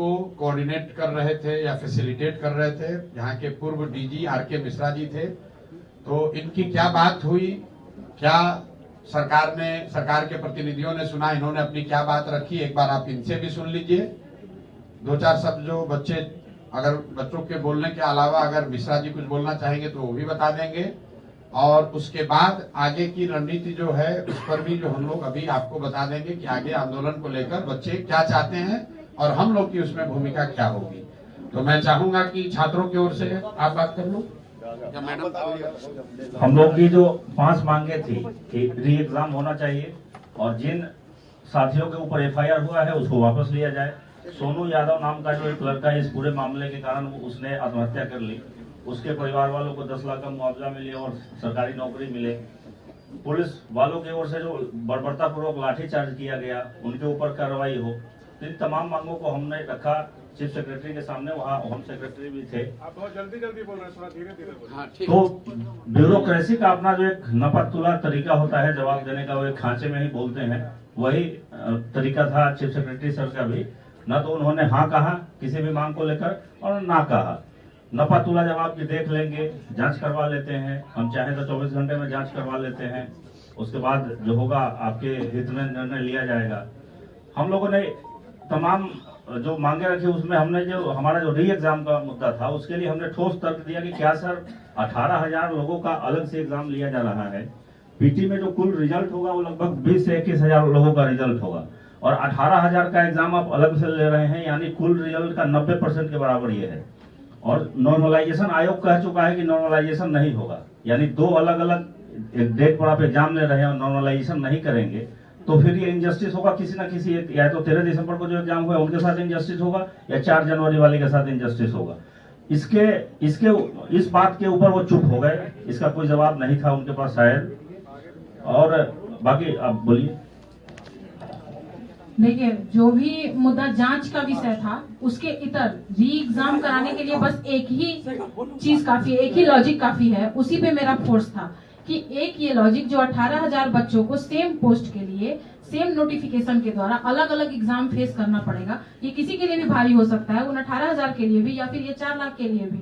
को कोऑर्डिनेट कर रहे थे या फैसिलिटेट कर रहे थे, यहाँ के पूर्व डीजी आर.के. मिश्रा जी थे। तो इनकी क्या बात हुई, क्या सरकार के प्रतिनिधियों ने सुना, इन्होंने अपनी क्या बात रखी, एक बार आप इनसे भी सुन लीजिए। दो चार शब्द जो बच्चों के बोलने के अलावा अगर मिश्रा जी कुछ बोलना चाहेंगे तो वो भी बता देंगे, और उसके बाद आगे की रणनीति जो है उस पर भी जो हम लोग अभी आपको बता देंगे कि आगे आंदोलन को लेकर बच्चे क्या चाहते हैं और हम लोग की उसमें भूमिका क्या होगी। तो मैं चाहूंगा कि छात्रों की ओर से आप बात कर लो। हम लोग की जो 5 मांगे थी कि री एग्जाम होना चाहिए और जिन साथियों के ऊपर FIR हुआ है उसको वापस लिया जाए। सोनू यादव नाम का जो एक लड़का इस पूरे मामले के कारण उसने आत्महत्या कर ली, उसके परिवार वालों को 10 लाख का मुआवजा मिले और सरकारी नौकरी मिले। पुलिस वालों की ओर से जो बर्बरतापूर्वक लाठीचार्ज किया गया उनके ऊपर कार्रवाई हो। इन तमाम मांगों को हमने रखा चीफ सेक्रेटरी के सामने, वहाँ होम सेक्रेटरी भी थे। आप बहुत जल्दी बोल रहे हैं, थोड़ा धीरे बोल। हाँ, ठीक। तो ब्यूरोक्रेसी का अपना जो एक नपतुला तरीका होता है जवाब देने का, वो एक खांचे में ही बोलते हैं, वही तरीका था चीफ सेक्रेटरी सर का भी। न तो उन्होंने हाँ कहा किसी भी मांग को लेकर और ना कहा। नपतुला जवाब की देख लेंगे, जांच करवा लेते हैं, हम चाहे तो 24 घंटे में जांच करवा लेते हैं, उसके बाद जो होगा आपके हित में निर्णय लिया जाएगा। हम लोगों ने तमाम जो मांगे रखी उसमें हमने जो हमारा जो री एग्जाम का मुद्दा था उसके लिए हमने ठोस तर्क दिया कि क्या सर 18,000 लोगों का अलग से एग्जाम लिया जा रहा है, पीटी में जो कुल रिजल्ट होगा वो लगभग 20 से 21,000 लोगों का रिजल्ट होगा, और 18,000 का एग्जाम आप अलग से ले रहे हैं, यानी कुल रिजल्ट का 90% के बराबर ये है। और नॉर्मलाइजेशन आयोग कह चुका है कि नॉर्मलाइजेशन नहीं होगा, यानी 2 अलग अलग डेट पर आप एग्जाम ले रहे हैं और नॉर्मलाइजेशन नहीं करेंगे तो फिर ये इनजस्टिस होगा किसी ना किसी एक, या तो 13 दिसंबर को जो एग्जाम हुआ उनके साथ इनजस्टिस होगा या 4 जनवरी वाले के साथ इनजस्टिस होगा। इस बात के ऊपर वो चुप हो गए, इसका कोई जवाब नहीं था उनके पास शायद। और बाकी आप बोलिए। देखिए, जो भी मुद्दा जांच का विषय था उसके इतर री एग्जाम कराने के लिए बस एक ही चीज काफी है, एक ही लॉजिक काफी है। उसी पे मेरा फोर्स था कि एक ये लॉजिक जो 18,000 बच्चों को सेम पोस्ट के लिए सेम नोटिफिकेशन के द्वारा अलग अलग एग्जाम फेस करना पड़ेगा, ये किसी के लिए भी भारी हो सकता है, उन 18,000 के लिए भी या फिर ये 4 लाख के लिए भी।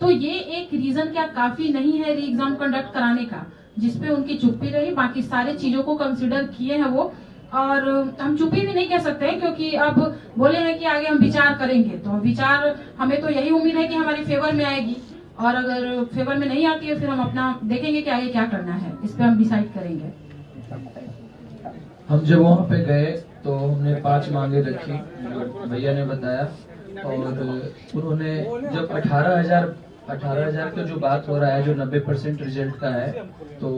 तो ये एक रीजन क्या काफी नहीं है री एग्जाम कंडक्ट कराने का, जिसपे उनकी चुप्पी रही। बाकी सारे चीजों को कंसिडर किए हैं वो, और हम चुप्पी भी नहीं कह सकते हैं क्योंकि अब बोले हैं कि आगे हम विचार करेंगे। तो विचार हमें तो यही उम्मीद है कि हमारे फेवर में आएगी, और अगर फेवर में नहीं आती है फिर हम अपना देखेंगे कि आगे क्या करना है, इस पे हम डिसाइड करेंगे। हम जब वहाँ पे गए तो हमने 5 मांगे रखी जो भैया ने बताया, और उन्होंने जब 18,000 का जो बात हो रहा है जो 90% रिजल्ट का है, तो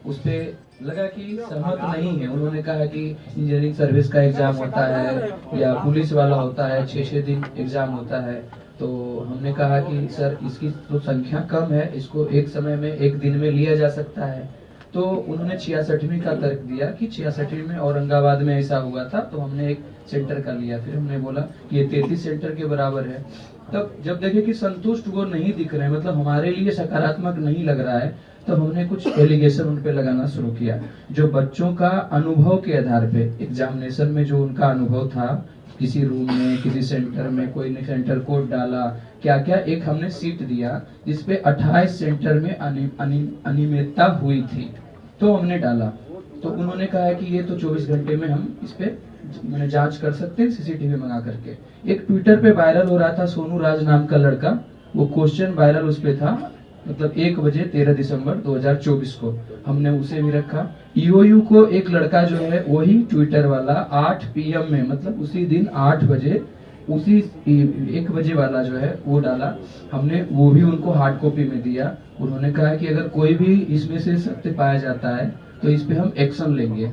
उस पे लगा कि सहमत नहीं है। उन्होंने कहा कि इंजीनियरिंग सर्विस का एग्जाम होता है या पुलिस वाला होता है, 6-6 दिन एग्जाम होता है। तो हमने कहा कि सर इसकी तो संख्या कम है, इसको एक समय में एक दिन में लिया जा सकता है। तो उन्होंने 66वीं का तर्क दिया कि 66वीं में औरंगाबाद में ऐसा हुआ था, तो हमने एक सेंटर का लिया। फिर हमने बोला कि ये 33 सेंटर के बराबर है। तब जब देखे कि संतुष्ट वो नहीं दिख रहे, मतलब हमारे लिए सकारात्मक नहीं लग रहा है, तो हमने कुछ एलिगेशन उन पे लगाना शुरू किया। जो बच्चों का अनुभव के आधार पे एग्जामिनेशन में जो उनका अनुभव था, किसी रूम में किसी सेंटर में कोई ने सेंटर कोड डाला, क्या क्या एक हमने सीट दिया जिसपे 28 सेंटर में अनियमितता हुई थी, तो हमने डाला। तो उन्होंने कहा कि ये तो 24 घंटे में हम इस पे मैंने जांच कर सकते हैं CCTV मंगा करके। एक ट्विटर पे वायरल हो रहा था, सोनू राज नाम का लड़का, वो क्वेश्चन वायरल उस पे था, मतलब 1 बजे 13 दिसंबर 2024 को हमने उसे भी रखा। EOU को एक लड़का जो है वही ट्विटर वाला 8 PM में, मतलब उसी दिन 8 बजे उसी 1 बजे वाला जो है वो डाला हमने, वो भी उनको हार्ड कॉपी में दिया। उन्होंने कहा कि अगर कोई भी इसमें से सत्य पाया जाता है तो इस पे हम एक्शन लेंगे।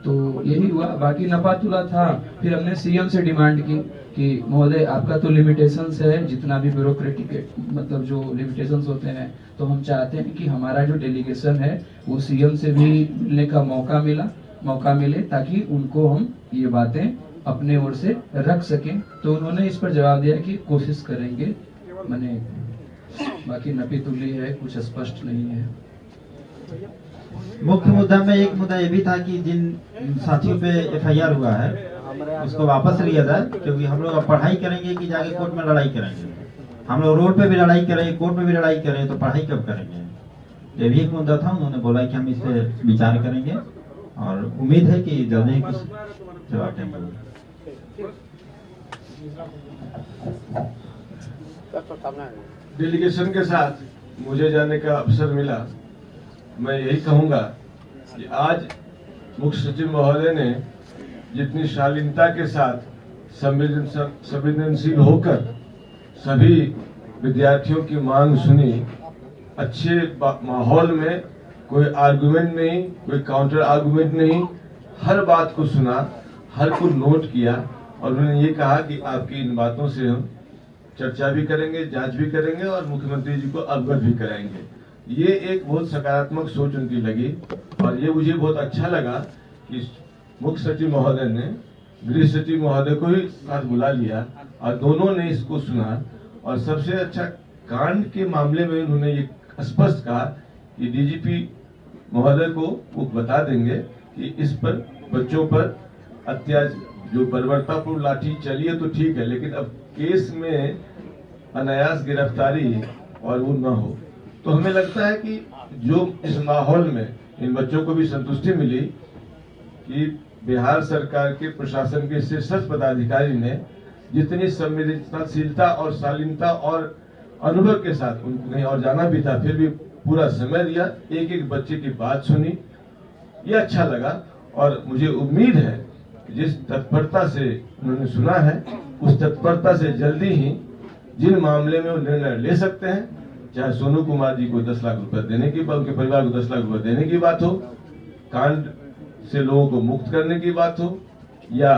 तो यही हुआ, बाकी नपातुला था। फिर हमने CM से डिमांड की कि महोदय आपका तो लिमिटेशंस है, जितना भी ब्यूरोक्रेटिक मतलब जो लिमिटेशंस होते हैं, तो हम चाहते हैं कि हमारा जो डेलीगेशन है वो CM से भी मिलने का मौका मिले ताकि उनको हम ये बातें अपने ओर से रख सकें। तो उन्होंने इस पर जवाब दिया कि कोशिश करेंगे, मैंने बाकी नपीतुली है, कुछ स्पष्ट नहीं है। मुख्य मुद्दा में एक मुद्दा ये भी था कि जिन साथियों पे FIR हुआ है उसको वापस लिया जाए, क्योंकि हम लोग अब पढ़ाई करेंगे कि जाके कोर्ट में लड़ाई करेंगे। हम लोग रोड पे भी लड़ाई करेंगे, कोर्ट में भी लड़ाई करेंगे, तो पढ़ाई कब करेंगे? ये भी एक मुद्दा था। उन्होंने बोला कि हम इस पे विचार करेंगे और उम्मीद है कि जल्दी ही कुछ जवाब देंगे। डेलीगेशन के साथ मुझे जाने का अवसर मिला। मैं यही कहूंगा कि आज मुख्य सचिव महोदय ने जितनी शालीनता के साथ संवेदनशील होकर सभी विद्यार्थियों की मांग सुनी, अच्छे माहौल में, कोई आर्गुमेंट नहीं, कोई काउंटर आर्गुमेंट नहीं, हर बात को सुना, हर को नोट किया और उन्होंने ये कहा कि आपकी इन बातों से हम चर्चा भी करेंगे, जांच भी करेंगे और मुख्यमंत्री जी को अवगत भी कराएंगे। ये एक बहुत सकारात्मक सोच उनकी लगी और ये मुझे बहुत अच्छा लगा कि मुख्य सचिव महोदय ने गृह सचिव महोदय को ही साथ बुला लिया और दोनों ने इसको सुना। और सबसे अच्छा, कांड के मामले में उन्होंने ये स्पष्ट कहा कि डीजीपी महोदय को वो बता देंगे कि इस पर बच्चों पर अत्याचार जो बर्बरतापूर्ण लाठी चली है तो ठीक है, लेकिन अब केस में अनायास गिरफ्तारी और वो न हो। तो हमें लगता है कि जो इस माहौल में इन बच्चों को भी संतुष्टि मिली कि बिहार सरकार के प्रशासन के शीर्ष पदाधिकारी ने जितनी संवेदनशीलता और शालीनता और अनुभव के साथ, उनको कहीं और जाना भी था फिर भी पूरा समय दिया, एक एक बच्चे की बात सुनी, ये अच्छा लगा। और मुझे उम्मीद है कि जिस तत्परता से उन्होंने सुना है, उस तत्परता से जल्दी ही जिन मामले में वो निर्णय ले सकते हैं, चाहे सोनू कुमार जी को 10 लाख रुपए देने की बात, उनके परिवार को 10 लाख रुपए देने की बात हो, कांड से लोगों को मुक्त करने की बात हो या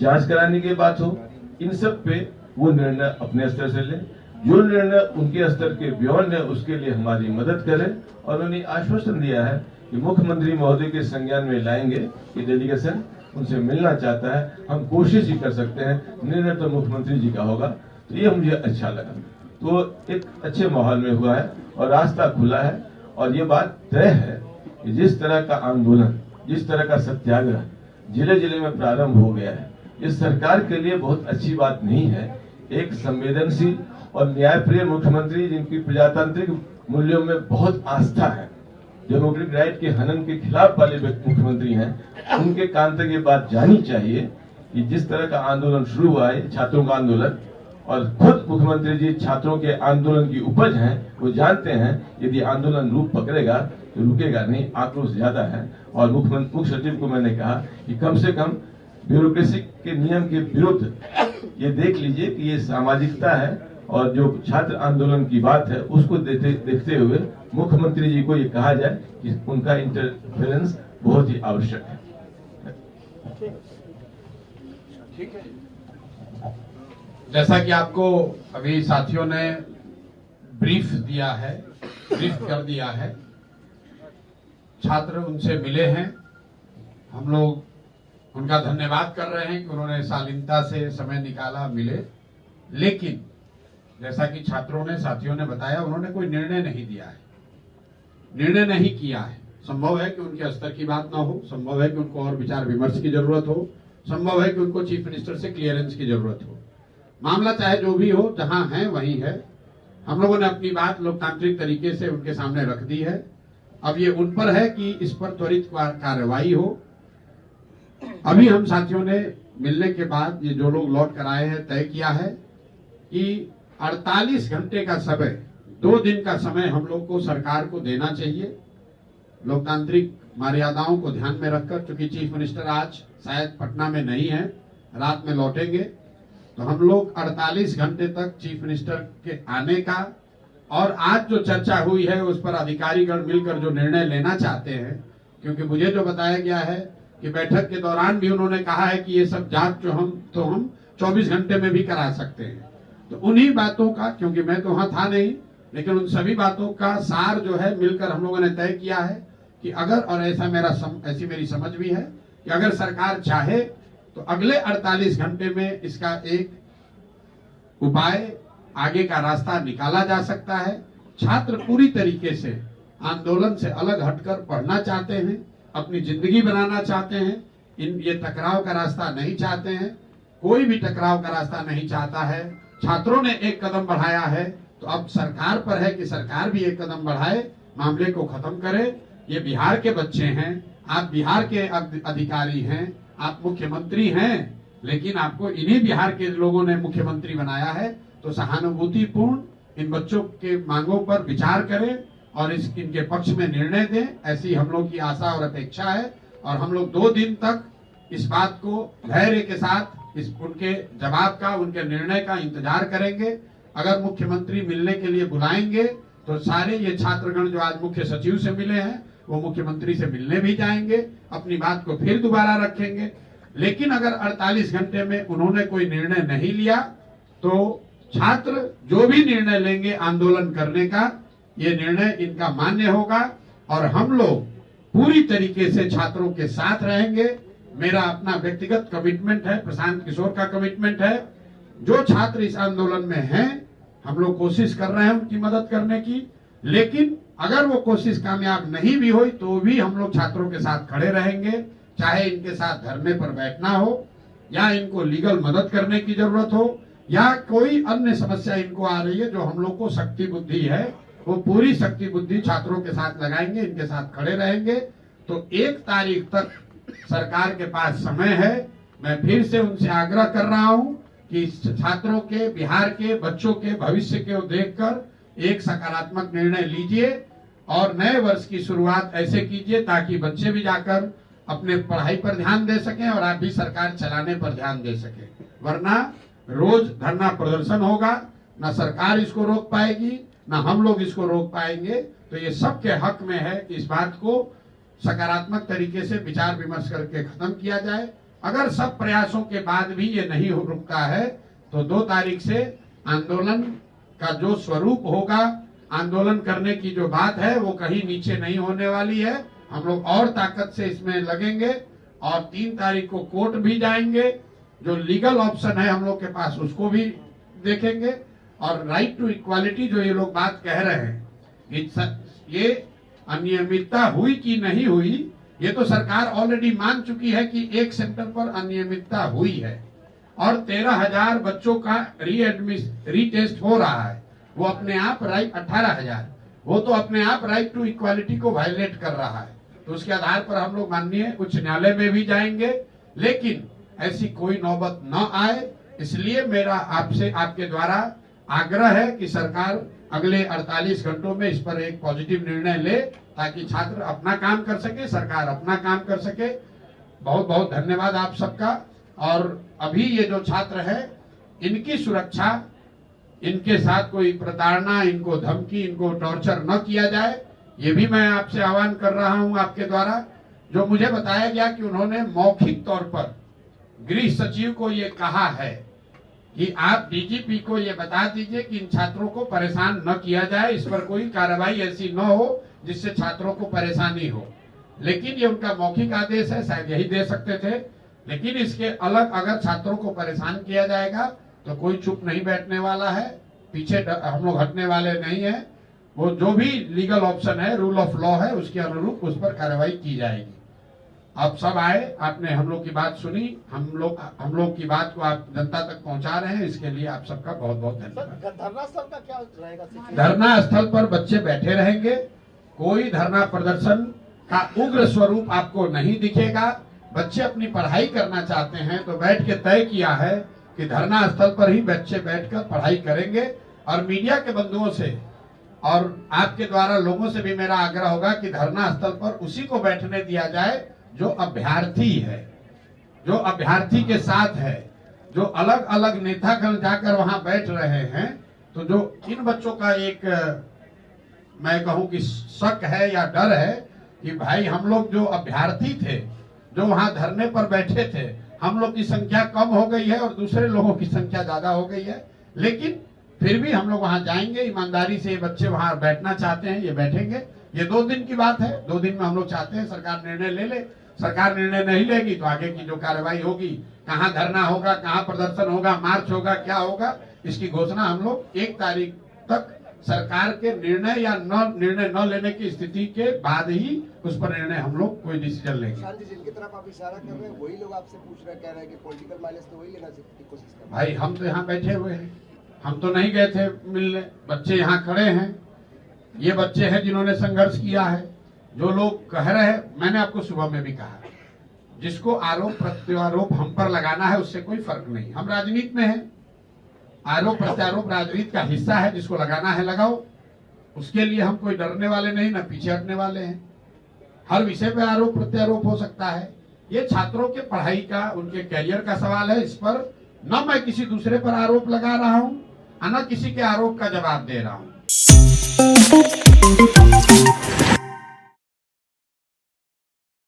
जांच कराने की बात हो, इन सब पे वो निर्णय अपने स्तर से लें। जो निर्णय उनके स्तर के बियॉन्ड है उसके लिए हमारी मदद करें। और उन्होंने आश्वासन दिया है कि मुख्यमंत्री महोदय के संज्ञान में लाएंगे कि डेलीगेशन उनसे मिलना चाहता है, हम कोशिश ही कर सकते हैं, निर्णय तो मुख्यमंत्री जी का होगा। तो ये मुझे अच्छा लगा। तो एक अच्छे माहौल में हुआ है और रास्ता खुला है और ये बात तय है कि जिस तरह का आंदोलन, जिस तरह का सत्याग्रह जिले जिले में प्रारंभ हो गया है, ये सरकार के लिए बहुत अच्छी बात नहीं है। एक संवेदनशील और न्यायप्रिय मुख्यमंत्री जिनकी प्रजातांत्रिक मूल्यों में बहुत आस्था है, डेमोक्रेटिक राइट के हनन के खिलाफ वाले मुख्यमंत्री हैं, उनके कान तक ये बात जानी चाहिए कि जिस तरह का आंदोलन शुरू हुआ है, छात्रों का आंदोलन, और खुद मुख्यमंत्री जी छात्रों के आंदोलन की उपज हैं, वो जानते हैं यदि आंदोलन रूप पकड़ेगा तो रुकेगा नहीं, आक्रोश ज्यादा है। और मुख्य सचिव को मैंने कहा कि कम से कम ब्यूरोक्रेसी के नियम के विरुद्ध ये देख लीजिए कि ये सामाजिकता है और जो छात्र आंदोलन की बात है उसको देखते हुए मुख्यमंत्री जी को ये कहा जाए कि उनका इंटरफेरेंस बहुत ही आवश्यक है। ठीक है। जैसा कि आपको अभी साथियों ने ब्रीफ दिया है, ब्रीफ कर दिया है, छात्र उनसे मिले हैं, हम लोग उनका धन्यवाद कर रहे हैं कि उन्होंने शालीनता से समय निकाला, मिले। लेकिन जैसा कि छात्रों ने, साथियों ने बताया, उन्होंने कोई निर्णय नहीं दिया है, निर्णय नहीं किया है। संभव है कि उनके स्तर की बात ना हो, संभव है कि उनको और विचार विमर्श की जरूरत हो, संभव है कि उनको चीफ मिनिस्टर से क्लियरेंस की जरूरत हो। मामला चाहे जो भी हो, जहां है वहीं है। हम लोगों ने अपनी बात लोकतांत्रिक तरीके से उनके सामने रख दी है। अब ये उन पर है कि इस पर त्वरित कार्रवाई हो। अभी हम साथियों ने मिलने के बाद ये जो लोग लौट कर आए हैं तय किया है कि 48 घंटे का समय, 2 दिन का समय हम लोग को सरकार को देना चाहिए, लोकतांत्रिक मर्यादाओं को ध्यान में रखकर। क्योंकि चीफ मिनिस्टर आज शायद पटना में नहीं है, रात में लौटेंगे, तो हम लोग 48 घंटे तक चीफ मिनिस्टर के आने का और आज जो चर्चा हुई है उस पर अधिकारीगण मिलकर जो निर्णय लेना चाहते हैं, क्योंकि मुझे जो बताया गया है कि बैठक के दौरान भी उन्होंने कहा है कि ये सब जांच जो हम 24 घंटे में भी करा सकते हैं। तो उन्हीं बातों का, क्योंकि मैं तो वहां था नहीं, लेकिन उन सभी बातों का सार जो है मिलकर हम लोगों ने तय किया है कि अगर, और ऐसी मेरी समझ भी है कि अगर सरकार चाहे तो अगले 48 घंटे में इसका एक उपाय, आगे का रास्ता निकाला जा सकता है। छात्र पूरी तरीके से आंदोलन से अलग हटकर पढ़ना चाहते हैं, अपनी जिंदगी बनाना चाहते हैं, ये टकराव का रास्ता नहीं चाहते हैं, कोई भी टकराव का रास्ता नहीं चाहता है। छात्रों ने एक कदम बढ़ाया है तो अब सरकार पर है कि सरकार भी एक कदम बढ़ाए, मामले को खत्म करे। ये बिहार के बच्चे हैं, आप बिहार के अधिकारी हैं, आप मुख्यमंत्री हैं, लेकिन आपको इन्हीं बिहार के लोगों ने मुख्यमंत्री बनाया है। तो सहानुभूतिपूर्ण इन बच्चों के मांगों पर विचार करें और इनके पक्ष में निर्णय दें, ऐसी हम लोग की आशा और अपेक्षा है। और हम लोग 2 दिन तक इस बात को धैर्य के साथ उनके जवाब का, उनके निर्णय का इंतजार करेंगे। अगर मुख्यमंत्री मिलने के लिए बुलाएंगे तो सारे ये छात्रगण जो आज मुख्य सचिव से मिले हैं वो मुख्यमंत्री से मिलने भी जाएंगे, अपनी बात को फिर दोबारा रखेंगे। लेकिन अगर 48 घंटे में उन्होंने कोई निर्णय नहीं लिया तो छात्र जो भी निर्णय लेंगे आंदोलन करने का, ये निर्णय इनका मान्य होगा और हम लोग पूरी तरीके से छात्रों के साथ रहेंगे। मेरा अपना व्यक्तिगत कमिटमेंट है, प्रशांत किशोर का कमिटमेंट है। जो छात्र इस आंदोलन में हैं, हम लोग कोशिश कर रहे हैं उनकी मदद करने की, लेकिन अगर वो कोशिश कामयाब नहीं भी हुई तो भी हम लोग छात्रों के साथ खड़े रहेंगे, चाहे इनके साथ धरने पर बैठना हो या इनको लीगल मदद करने की जरूरत हो या कोई अन्य समस्या इनको आ रही है। जो हम लोग को शक्ति बुद्धि है वो पूरी शक्ति बुद्धि छात्रों के साथ लगाएंगे, इनके साथ खड़े रहेंगे। तो 1 तारीख तक सरकार के पास समय है। मैं फिर से उनसे आग्रह कर रहा हूं कि छात्रों के, बिहार के बच्चों के भविष्य को देखकर एक सकारात्मक निर्णय लीजिए और नए वर्ष की शुरुआत ऐसे कीजिए ताकि बच्चे भी जाकर अपने पढ़ाई पर ध्यान दे सकें और आप भी सरकार चलाने पर ध्यान दे सकें। वरना रोज धरना प्रदर्शन होगा, ना सरकार इसको रोक पाएगी ना हम लोग इसको रोक पाएंगे। तो ये सबके हक में है कि इस बात को सकारात्मक तरीके से विचार विमर्श करके खत्म किया जाए। अगर सब प्रयासों के बाद भी ये नहीं रुकता है तो 2 तारीख से आंदोलन का जो स्वरूप होगा, आंदोलन करने की जो बात है वो कहीं नीचे नहीं होने वाली है। हम लोग और ताकत से इसमें लगेंगे और 3 तारीख को कोर्ट भी जाएंगे। जो लीगल ऑप्शन है हम लोग के पास उसको भी देखेंगे और राइट टू इक्वालिटी जो ये लोग बात कह रहे हैं, ये अनियमितता हुई कि नहीं हुई, ये तो सरकार ऑलरेडी मान चुकी है कि एक सेंटर पर अनियमितता हुई है और 13,000 बच्चों का रीटेस्ट हो रहा है। वो अपने आप राइट 18,000, वो तो अपने आप राइट टू इक्वालिटी को वायलेट कर रहा है। तो उसके आधार पर हम लोग माननीय उच्च न्यायालय में भी जाएंगे, लेकिन ऐसी कोई नौबत न आए, इसलिए मेरा आपसे, आपके द्वारा आग्रह है कि सरकार अगले 48 घंटों में इस पर एक पॉजिटिव निर्णय ले ताकि छात्र अपना काम कर सके, सरकार अपना काम कर सके। बहुत बहुत धन्यवाद आप सबका। और अभी ये जो छात्र है इनकी सुरक्षा, इनके साथ कोई प्रताड़ना, इनको धमकी, इनको टॉर्चर न किया जाए, ये भी मैं आपसे आह्वान कर रहा हूं आपके द्वारा। जो मुझे बताया गया कि उन्होंने मौखिक तौर पर गृह सचिव को ये कहा है कि आप डीजीपी को ये बता दीजिए कि इन छात्रों को परेशान न किया जाए, इस पर कोई कार्रवाई ऐसी न हो जिससे छात्रों को परेशानी हो। लेकिन ये उनका मौखिक आदेश है, शायद यही दे सकते थे। लेकिन इसके अलग अगर छात्रों को परेशान किया जाएगा तो कोई चुप नहीं बैठने वाला है, पीछे हम लोग हटने वाले नहीं है। वो जो भी लीगल ऑप्शन है, रूल ऑफ लॉ है, उसके अनुरूप उस पर कार्रवाई की जाएगी। आप सब आए, आपने हम लोग की बात सुनी, हम लोग की बात को आप जनता तक पहुंचा रहे हैं, इसके लिए आप सबका बहुत बहुत धन्यवाद। धरना स्थल का क्या रहेगा? धरना स्थल पर बच्चे बैठे रहेंगे, कोई धरना प्रदर्शन का उग्र स्वरूप आपको नहीं दिखेगा। बच्चे अपनी पढ़ाई करना चाहते हैं तो बैठ के तय किया है कि धरना स्थल पर ही बच्चे बैठकर पढ़ाई करेंगे। और मीडिया के बंधुओं से और आपके द्वारा लोगों से भी मेरा आग्रह होगा कि धरना स्थल पर उसी को बैठने दिया जाए जो अभ्यर्थी है, जो अभ्यर्थी के साथ है। जो अलग अलग नेतागण जाकर वहां बैठ रहे हैं, तो जो इन बच्चों का एक मैं कहूं कि शक है या डर है कि भाई हम लोग जो अभ्यर्थी थे, जो वहां धरने पर बैठे थे, हम लोग की संख्या कम हो गई है और दूसरे लोगों की संख्या ज्यादा हो गई है, लेकिन फिर भी हम लोग वहां जाएंगे। ईमानदारी से ये बच्चे वहां बैठना चाहते हैं, ये बैठेंगे। ये 2 दिन की बात है, 2 दिन में हम लोग चाहते हैं सरकार निर्णय ले ले। सरकार निर्णय नहीं लेगी तो आगे की जो कार्रवाई होगी, कहाँ धरना होगा, कहाँ प्रदर्शन होगा, मार्च होगा, क्या होगा, इसकी घोषणा हम लोग 1 तारीख तक सरकार के निर्णय या निर्णय न लेने की स्थिति के बाद ही उस पर निर्णय हम लोग कोई डिसीजन लेंगे। शांति जिनकी तरफ आप इशारा कर रहे हैं वही लोग आपसे पूछ रहे हैं, कह रहे हैं कि पॉलिटिकल माइलेज तो वही लेना की कोशिश कर रहे हैं। भाई हम तो यहाँ बैठे हुए हैं, हम तो नहीं गए थे मिलने, बच्चे यहाँ खड़े हैं, ये बच्चे हैं जिन्होंने संघर्ष किया है। जो लोग कह रहे हैं, मैंने आपको सुबह में भी कहा, जिसको आरोप प्रत्यारोप हम पर लगाना है उससे कोई फर्क नहीं। हम राजनीति में हैं, आरोप प्रत्यारोप राजनीति का हिस्सा है, जिसको लगाना है लगाओ। उसके लिए हम कोई डरने वाले नहीं, ना पीछे हटने वाले हैं। हर विषय पे आरोप प्रत्यारोप हो सकता है। ये छात्रों के पढ़ाई का, उनके कैरियर का सवाल है। इस पर न मैं किसी दूसरे पर आरोप लगा रहा हूं, न किसी के आरोप का जवाब दे रहा हूं।